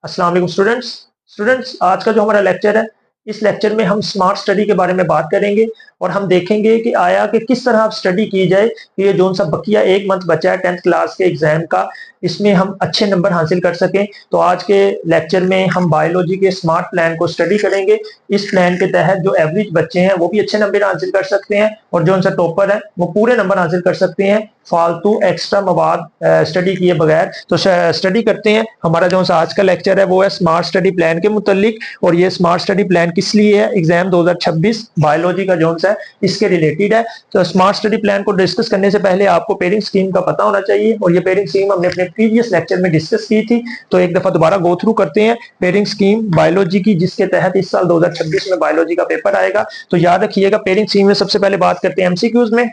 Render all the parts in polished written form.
अस्सलाम वालेकुम स्टूडेंट्स आज का जो हमारा लेक्चर है, इस लेक्चर में हम स्मार्ट स्टडी के बारे में बात करेंगे और हम देखेंगे कि आया कि किस तरह आप स्टडी की जाए कि ये जो सा बकिया एक मंथ बचा है 10th क्लास के एग्जाम का, इसमें हम अच्छे नंबर हासिल कर सकें। तो आज के लेक्चर में हम बायोलॉजी के स्मार्ट प्लान को स्टडी करेंगे। इस प्लान के तहत जो एवरेज बच्चे हैं वो भी अच्छे नंबर हासिल कर सकते हैं और जो उनसे टॉपर है वो पूरे नंबर हासिल कर सकते हैं फालतू एक्स्ट्रा मवाद स्टडी किए बगैर। तो स्टडी करते हैं। हमारा जो आज का लेक्चर है वो है स्मार्ट स्टडी प्लान के मुतालिक, और ये स्मार्ट स्टडी प्लान किस लिए है, एग्जाम 2026 बायोलॉजी का जो है इसके रिलेटेड है। तो स्मार्ट स्टडी प्लान को डिस्कस करने से पहले आपको पेयरिंग स्कीम का पता होना चाहिए, और ये पेयरिंग स्कीम हमने अपने प्रीवियस लेक्चर में डिस्कस की थी। तो एक दफा दोबारा गो थ्रू करते हैं पेयरिंग स्कीम बायोलॉजी की, जिसके तहत इस साल 2026 में बायोलॉजी का पेपर आएगा। तो याद रखिएगा पेयरिंग स्कीम में सबसे पहले बात करते हैं एमसीक्यूज में।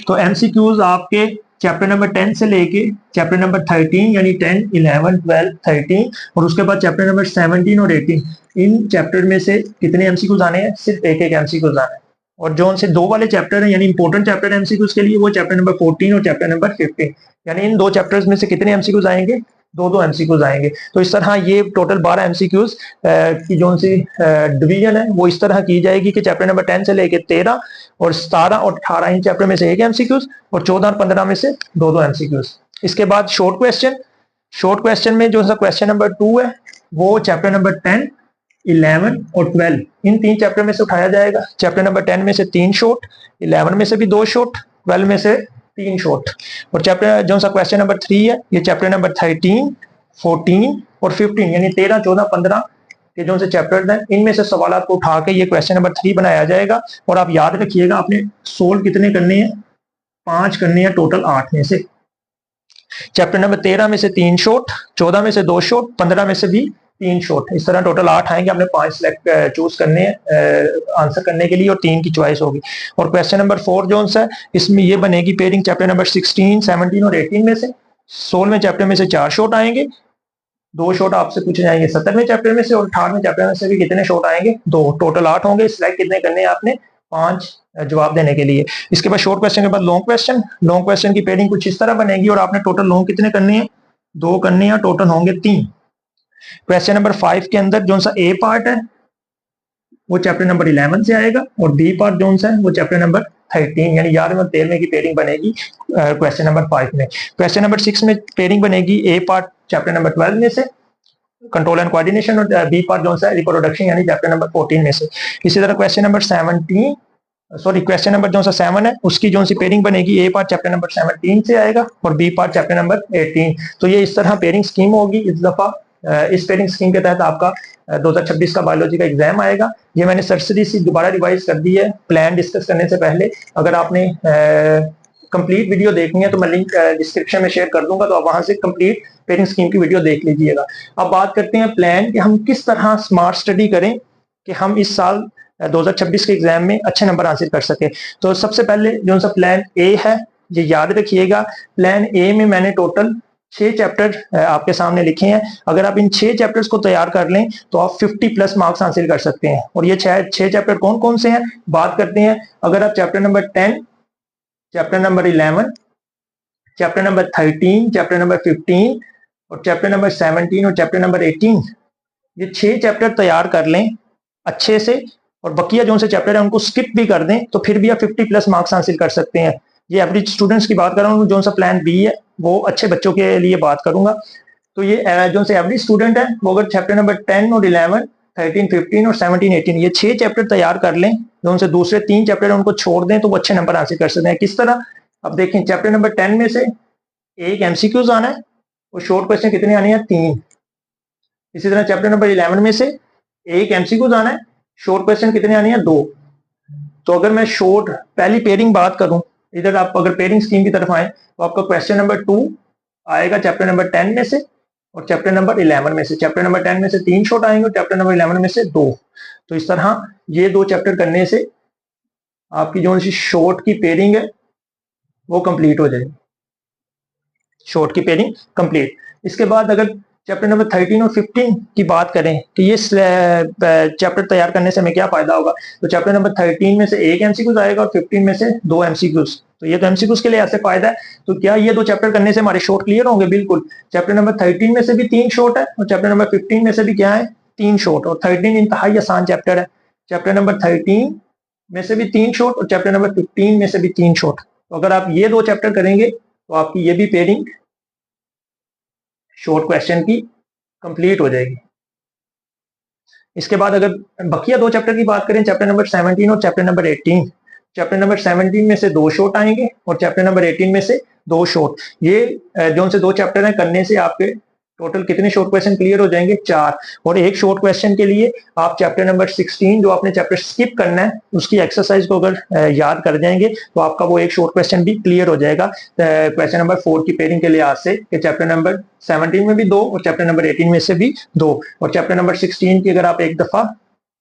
तो एमसीक्यूज आपके चैप्टर नंबर 10 से लेके चैप्टर नंबर 13 यानी 10, 11, 12, 13 और उसके बाद चैप्टर नंबर 17 और 18, इन चैप्टर में से कितने एमसीक्यूज आने हैं? सिर्फ एक एक एमसीक्यूज आना है। और जो उनसे दो वाले चैप्टर हैं यानी इंपॉर्टेंट चैप्टर एमसीक्यूज के लिए, वो चैप्टर नंबर 14 और चैप्टर नंबर 15, यानी इन दो चैप्टर्स में से कितने एमसीक्यूज आएंगे? दो दो एमसीक्यूज आएंगे। तो इस तरह ये टोटल 12 एमसीक्यूज की जो सी डिवीजन है वो इस तरह की जाएगी कि चैप्टर नंबर 10 से लेके 13 और 17 और 18 इन चैप्टर में से एक एमसीक्यूज, और 14 और 15 में से दो दो एमसीक्यूज। इसके बाद शॉर्ट क्वेश्चन में जो सा क्वेश्चन नंबर 2 है वो चैप्टर नंबर 10, 11 और 12 इन तीन चैप्टर में से उठाया जाएगा। चैप्टर नंबर 10 में से 3 शॉर्ट, 11 में से भी 2 शॉर्ट, 12 में से 3 शॉर्ट। और चैप्टर जो सा क्वेश्चन नंबर 3 है ये चैप्टर नंबर 13, 14 और 15 यानी 13, 14, 15 के जो से चैप्टर्स हैं इनमें से सवाल को उठा के ये क्वेश्चन नंबर 3 बनाया जाएगा। और आप याद रखिएगा आपने सोल्व कितने करने हैं? 5 करने हैं टोटल 8 में से। चैप्टर नंबर 13 में से 3 शॉर्ट, 14 में से 2 शॉर्ट, 15 में से भी 3 शॉर्ट। इस तरह टोटल 8 आएंगे। आपने 5 सिलेक्ट चूज करने आंसर करने के लिए, और 3 की चॉइस होगी। और क्वेश्चन नंबर 4 जो है इसमें ये बनेगी पेयरिंग चैप्टर नंबर 16, 17 और 18 में से। 16वें चैप्टर में से 4 शॉर्ट आएंगे, 2 शॉर्ट आपसे पूछे जाएंगे 17वें चैप्टर में से, और 18वें चैप्टर में से भी कितने शॉर्ट आएंगे? 2। टोटल 8 होंगे। सिलेक्ट कितने करने हैं आपने? 5 जवाब देने के लिए। इसके बाद शॉर्ट क्वेश्चन के बाद लॉन्ग क्वेश्चन की पेयरिंग कुछ इस तरह बनेगी, और आपने टोटल लॉन्ग कितने करने हैं? 2 करने हैं, टोटल होंगे 3। क्वेश्चन नंबर 5 के अंदर जो सा ए पार्ट है वो चैप्टर नंबर 11 से आएगा, और बी पार्ट जो सा है वो चैप्टर नंबर 13 यानी 11वें और 13वें की पेयरिंग बनेगी क्वेश्चन नंबर 5 में। क्वेश्चन नंबर 6 में पेयरिंग बनेगी ए पार्ट चैप्टर नंबर 12 में से, कंट्रोल एंड कोऑर्डिनेशन, और बी पार्ट जो है रिप्रोडक्शन यानी चैप्टर नंबर 14 में से। इसी तरह क्वेश्चन नंबर 7 है उसकी जो सी पेयरिंग बनेगी ए पार्ट चैप्टर नंबर 17 से आएगा, और बी पार्ट चैप्टर नंबर 18। तो ये इस तरह पेयरिंग स्कीम होगी इस दफा। इस पेयरिंग स्कीम के तहत आपका 2026 का बायोलॉजी का एग्जाम आएगा। ये मैंने सरसरी सी दोबारा रिवाइज कर दी है प्लान डिस्कस करने से पहले। अगर आपने कंप्लीट वीडियो देखनी है तो मैं लिंक डिस्क्रिप्शन में शेयर कर दूंगा, तो आप वहां से कंप्लीट पेयरिंग स्कीम की वीडियो देख लीजिएगा। अब बात करते हैं प्लान कि हम किस तरह स्मार्ट स्टडी करें कि हम इस साल 2026 के एग्जाम में अच्छे नंबर हासिल कर सके। तो सबसे पहले जो सा प्लान ए है ये याद रखिएगा। प्लान ए में मैंने टोटल 6 चैप्टर आपके सामने लिखे हैं। अगर आप इन 6 चैप्टर्स को तैयार कर लें तो आप 50+ मार्क्स हासिल कर सकते हैं। और ये 6 चैप्टर कौन कौन से हैं बात करते हैं। अगर आप chapter number 10, chapter number 11, chapter number 13, chapter number 15 और चैप्टर नंबर 17 और चैप्टर नंबर 18 ये 6 चैप्टर तैयार कर लें अच्छे से, और बकिया जो से चैप्टर है उनको स्किप भी कर दें तो फिर भी आप 50+ मार्क्स हासिल कर सकते हैं। ये एवरेज स्टूडेंट्स की बात कर रहा हूँ। जो सा प्लान बी है वो अच्छे बच्चों के लिए बात करूंगा। तो ये जो से एवरेज स्टूडेंट है वो अगर चैप्टर नंबर 10 और 11, 13, 15 और 17, 18 ये 6 चैप्टर तैयार कर लें, जो उनसे दूसरे 3 चैप्टर उनको छोड़ दें तो वो अच्छे नंबर हासिल कर सकते हैं। किस तरह? अब देखें चैप्टर नंबर 10 में से एक एमसीक्यूज आना है, और शॉर्ट क्वेश्चन कितने आने हैं? 3। इसी तरह चैप्टर नंबर 11 में से एक एमसीक्यूज आना है, शॉर्ट क्वेश्चन कितने आने हैं? 2। तो अगर मैं शॉर्ट पहली पेयरिंग बात करूं, इधर आप अगर पेयरिंग स्कीम की तरफ आए तो आपका क्वेश्चन नंबर 2 आएगा चैप्टर नंबर 10 में से और चैप्टर नंबर 11 में से। चैप्टर नंबर 10 में से 3 शॉर्ट आएंगे और चैप्टर नंबर 11 में से 2। तो इस तरह ये 2 चैप्टर करने से आपकी जो शॉर्ट की पेयरिंग है वो कंप्लीट हो जाएगी। शॉर्ट की पेयरिंग कंप्लीट। इसके बाद अगर चैप्टर नंबर 13 और 15 की बात करें कि ये चैप्टर तैयार करने से हमें क्या फायदा होगा, तो चैप्टर नंबर 13 में से एक एमसीक्यूज आएगा और 15 में से 2 एमसीक्यूज। तो ये तो एमसीक्यूज के लिए ऐसे फायदा है। तो क्या ये 2 चैप्टर करने से हमारे शॉर्ट क्लियर होंगे? बिल्कुल। चैप्टर नंबर 13 में से भी 3 शॉर्ट है और चैप्टर नंबर 15 में से भी क्या है? 3 शॉर्ट। और 13 इंतहाई आसान चैप्टर है। चैप्टर नंबर 13 में से भी 3 शॉर्ट और चैप्टर नंबर 15 में से भी 3 शॉर्ट। तो अगर आप ये 2 चैप्टर करेंगे तो आपकी ये भी पेयरिंग शॉर्ट क्वेश्चन की कंप्लीट हो जाएगी। इसके बाद अगर बकिया 2 चैप्टर की बात करें, चैप्टर नंबर 17 और चैप्टर नंबर 18, चैप्टर नंबर 17 में से 2 शॉर्ट आएंगे और चैप्टर नंबर 18 में से 2 शॉर्ट। ये जो से 2 चैप्टर हैं करने से आपके टोटल कितने शॉर्ट क्वेश्चन क्लियर हो जाएंगे? 4। और एक शॉर्ट क्वेश्चन के लिए आप चैप्टर नंबर 16 जो आपने चैप्टर स्किप करना है उसकी एक्सरसाइज को अगर याद कर जाएंगे तो आपका वो एक शॉर्ट क्वेश्चन भी क्लियर हो जाएगा क्वेश्चन नंबर 4 की पेयरिंग के लिहाज से कि चैप्टर नंबर 17 में भी 2 और चैप्टर नंबर 18 में से भी 2। और चैप्टर नंबर 16 की अगर आप एक दफा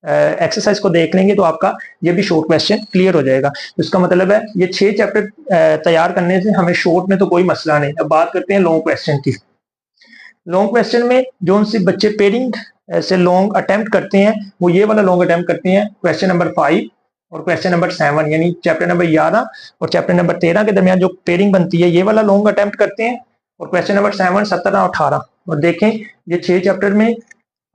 एक्सरसाइज को देख लेंगे तो आपका ये भी शॉर्ट क्वेश्चन क्लियर हो जाएगा। तो इसका मतलब है ये 6 चैप्टर तैयार करने से हमें शॉर्ट में तो कोई मसला नहीं। अब बात करते हैं लॉन्ग क्वेश्चन की। लॉन्ग क्वेश्चन में जो उनसे बच्चे पेयरिंग से लॉन्ग अटेम्प्ट करते हैं वो ये वाला लॉन्ग अटेम्प्ट करते हैं क्वेश्चन नंबर 5 और क्वेश्चन नंबर 7, यानी चैप्टर नंबर 11 और चैप्टर नंबर 13 के दरमियान जो पेयरिंग बनती है ये वाला लॉन्ग अटेम्प्ट करते हैं। और क्वेश्चन नंबर 7, 17 और 18। और देखें ये 6 चैप्टर में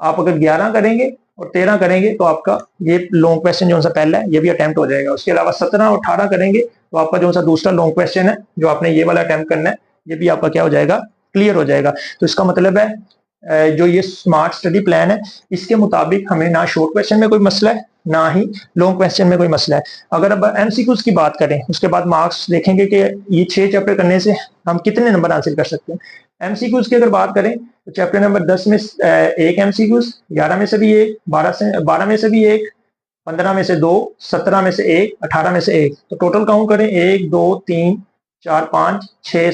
आप अगर 11 करेंगे और 13 करेंगे तो आपका ये लॉन्ग क्वेश्चन जो सा पहला है ये भी अटेम्प्ट हो जाएगा। उसके अलावा 17 और 18 करेंगे तो आपका जो सा दूसरा लॉन्ग क्वेश्चन है जो आपने ये वाला अटेम्प्ट करना है ये भी आपका क्या हो जाएगा? क्लियर हो जाएगा। तो इसका मतलब है जो ये स्मार्ट स्टडी प्लान है इसके मुताबिक हमें ना शॉर्ट क्वेश्चन में कोई मसला है ना ही लॉन्ग क्वेश्चन में कोई मसला है। अगर अब एमसीक्यूज की बात करें उसके बाद मार्क्स देखेंगे कि ये 6 चैप्टर करने से हम कितने नंबर हासिल कर सकते हैं। एमसीक्यूज की अगर बात करें तो चैप्टर नंबर 10 में एक एमसीक्यूज, 11 में से भी एक, 12 में से भी एक, 15 में से 2, 17 में से एक, 18 में से एक। तो टोटल काउंट करें 1 2 3 4 5 6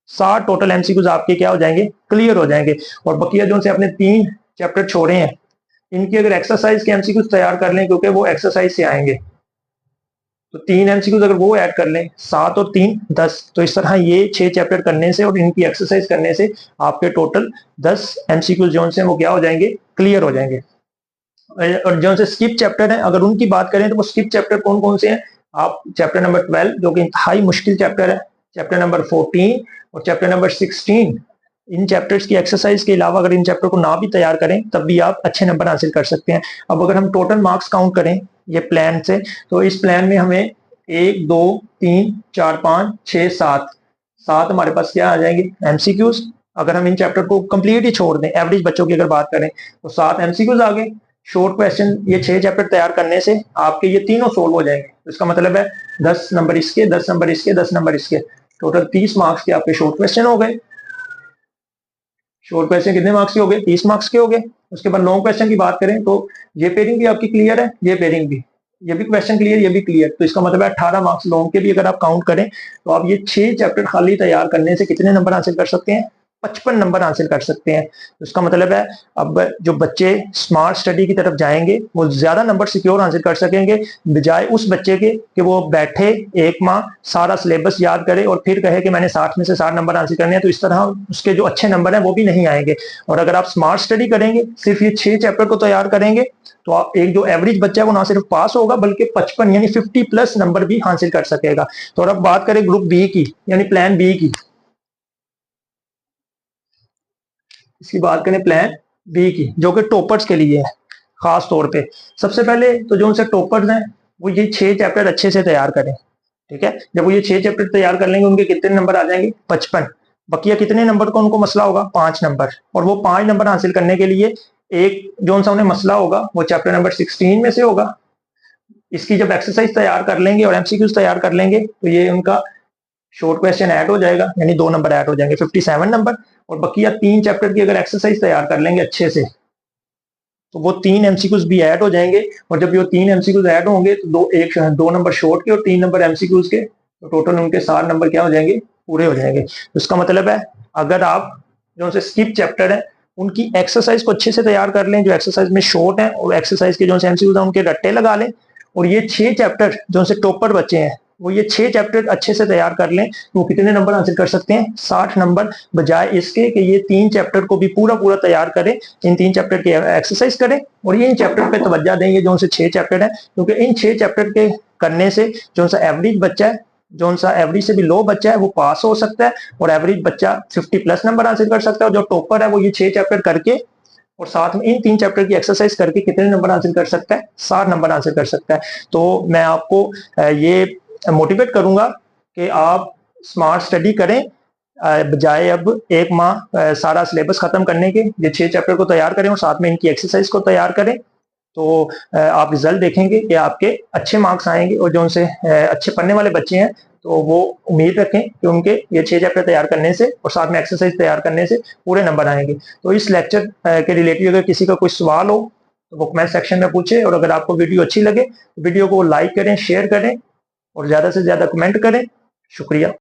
7 टोटल एमसीक्यूज आपके क्या हो जाएंगे? क्लियर हो जाएंगे। और बकिया जो से अपने 3 चैप्टर छोड़े हैं इनकी अगर एक्सरसाइज के एमसीक्यूज तैयार कर लें क्योंकि वो एक्सरसाइज से आएंगे तो 3 एमसीक्यूज अगर वो ऐड कर लें 7 और 3 10। तो इस तरह ये 6 चैप्टर करने से और इनकी एक्सरसाइज करने से आपके टोटल 10 एमसीक्यूज जो से वो क्या हो जाएंगे? क्लियर हो जाएंगे। और जो से स्किप चैप्टर है अगर उनकी बात करें तो वो स्किप चैप्टर कौन कौन से हैं? आप चैप्टर नंबर 12 जो कि इंतहाई मुश्किल चैप्टर है, चैप्टर नंबर 14 और चैप्टर नंबर 16, इन चैप्टर्स की एक्सरसाइज के अलावा अगर इन चैप्टर को ना भी तैयार करें तब भी आप अच्छे नंबर हासिल कर सकते हैं। अब अगर हम टोटल मार्क्स काउंट करें ये प्लान से तो इस प्लान में हमें 1 2 3 4 5 6 7 हमारे पास क्या आ जाएंगे? एमसीक्यूज। अगर हम इन चैप्टर को कंप्लीट ही छोड़ दें एवरेज बच्चों की अगर बात करें तो 7 एमसीक्यूज आ गए। शॉर्ट क्वेश्चन ये 6 चैप्टर तैयार करने से आपके ये तीनों सोल्व हो जाएंगे। तो इसका मतलब है 10 नंबर इसके, 10 नंबर इसके, 10 नंबर इसके, टोटल 30 मार्क्स के आपके शॉर्ट क्वेश्चन हो गए। शॉर्ट क्वेश्चन कितने मार्क्स के हो गए? 30 मार्क्स के हो गए। उसके बाद लॉन्ग क्वेश्चन की बात करें तो ये पेयरिंग भी आपकी क्लियर है, ये पेयरिंग भी, ये भी क्वेश्चन क्लियर, ये भी क्लियर। तो इसका मतलब है 18 मार्क्स लॉन्ग के भी अगर आप काउंट करें तो आप ये 6 चैप्टर खाली तैयार करने से कितने नंबर हासिल कर सकते हैं? 55 नंबर हासिल कर सकते हैं। तो इसका मतलब है अब जो बच्चे स्मार्ट स्टडी की तरफ जाएंगे वो ज्यादा नंबर सिक्योर हासिल कर सकेंगे बजाय उस बच्चे के कि वो बैठे 1 माह सारा सिलेबस याद करे और फिर कहे कि मैंने 60 में से 60 नंबर हासिल करने हैं। तो इस तरह उसके जो अच्छे नंबर हैं वो भी नहीं आएंगे। और अगर आप स्मार्ट स्टडी करेंगे सिर्फ ये 6 चैप्टर को तैयार करेंगे तो आप एक जो एवरेज बच्चा है वो ना सिर्फ पास होगा बल्कि 55 यानी 50+ नंबर भी हासिल कर सकेगा। तो अब बात करें ग्रुप बी की यानी प्लान बी की, इसकी बात करें प्लान बी की जो कि टॉपर्स के लिए है खास तौर पे। सबसे पहले तो जो उनसे टॉपर्स हैं वो ये 6 चैप्टर अच्छे से तैयार करें। ठीक है, जब वो ये 6 चैप्टर तैयार कर लेंगे उनके कितने नंबर आ जाएंगे? 55। बकिया कितने नंबर का उनको मसला होगा? 5 नंबर। और वो 5 नंबर हासिल करने के लिए एक जो सा उन्हें मसला होगा वो चैप्टर नंबर 16 में से होगा। इसकी जब एक्सरसाइज तैयार कर लेंगे और एमसीक्यूज तैयार कर लेंगे तो ये उनका शॉर्ट क्वेश्चन ऐड हो जाएगा यानी 2 नंबर ऐड हो जाएंगे, 57 नंबर। और बकिया 3 चैप्टर की अगर एक्सरसाइज तैयार कर लेंगे अच्छे से तो वो 3 एमसीक्यूज भी ऐड हो जाएंगे। और जब ये 3 एमसीक्यूज ऐड होंगे तो 2 नंबर शॉर्ट के और 3 नंबर एमसीक्यूज के, तो टोटल उनके 7 नंबर क्या हो जाएंगे? पूरे हो जाएंगे। तो इसका मतलब है अगर आप जो से स्किप चैप्टर है उनकी एक्सरसाइज को अच्छे से तैयार कर लें, जो एक्सरसाइज में शॉर्ट है और एक्सरसाइज के जो से एमसीक्यूज है उनके रट्टे लगा लें, और ये 6 चैप्टर जो से टॉपर बच्चे हैं वो ये 6 चैप्टर अच्छे से तैयार कर लें तो वो कितने नंबर हासिल कर सकते हैं? 60 नंबर, बजाय इसके कि ये 3 चैप्टर को भी पूरा पूरा तैयार करें, इन 3 चैप्टर की एक्सरसाइज करें और ये इन चैप्टर पे तवज्जो देंगे जो उनसे 6 चैप्टर है। क्योंकि इन 6 चैप्टर के करने से जो सा एवरेज बच्चा है जो सा एवरेज से भी लो बच्चा है वो पास हो सकता है, और एवरेज बच्चा 50 प्लस नंबर हासिल कर सकता है। और जो टॉपर है वो ये 6 चैप्टर करके और साथ में इन 3 चैप्टर की एक्सरसाइज करके कितने नंबर हासिल कर सकता है? 60 नंबर हासिल कर सकता है। तो मैं आपको ये मोटिवेट करूंगा कि आप स्मार्ट स्टडी करें, बजाय अब एक माह सारा सिलेबस खत्म करने के ये 6 चैप्टर को तैयार करें और साथ में इनकी एक्सरसाइज को तैयार करें। तो आप रिजल्ट देखेंगे कि आपके अच्छे मार्क्स आएंगे, और जो उनसे अच्छे पढ़ने वाले बच्चे हैं तो वो उम्मीद रखें कि उनके ये 6 चैप्टर तैयार करने से और साथ में एक्सरसाइज तैयार करने से पूरे नंबर आएंगे। तो इस लेक्चर के रिलेटेड अगर किसी का कोई सवाल हो तो वो कमेंट सेक्शन में पूछे, और अगर आपको वीडियो अच्छी लगे तो वीडियो को लाइक करें, शेयर करें और ज्यादा से ज्यादा कमेंट करें। शुक्रिया।